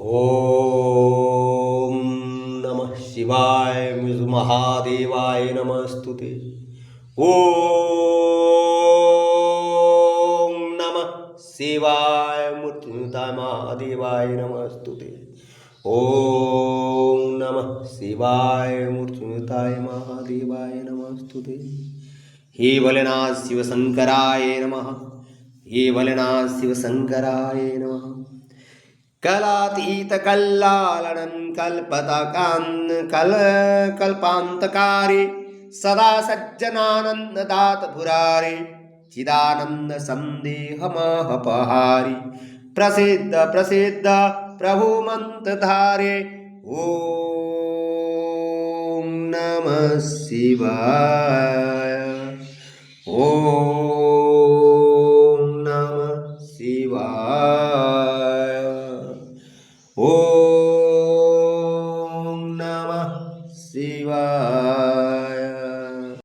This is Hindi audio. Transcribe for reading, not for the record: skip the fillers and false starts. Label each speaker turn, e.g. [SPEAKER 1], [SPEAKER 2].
[SPEAKER 1] ओम नमः शिवाय महादेवाय नमस्तुते। ओम नमः शिवाय मृत्युंजय महादेवाय नमस्तुते। ओम नमः शिवाय मृत्युंजय महादेवाय नमस्तुते। हे भोलेनाथ शिवशंकराय नमः। हे भोलेनाथ शिवशंकराय नमः। कलातीतकल्लालनं कल्पान्तकारी सदा सज्जनानन्ददातपुरारे चिदानन्दसन्देहमहपहारि प्रसिद्ध प्रसिद्ध प्रभुमन्त्रधारे ॐ नमः शिवाय। ॐ नमः शिवाय। ॐ नमः शिवाय।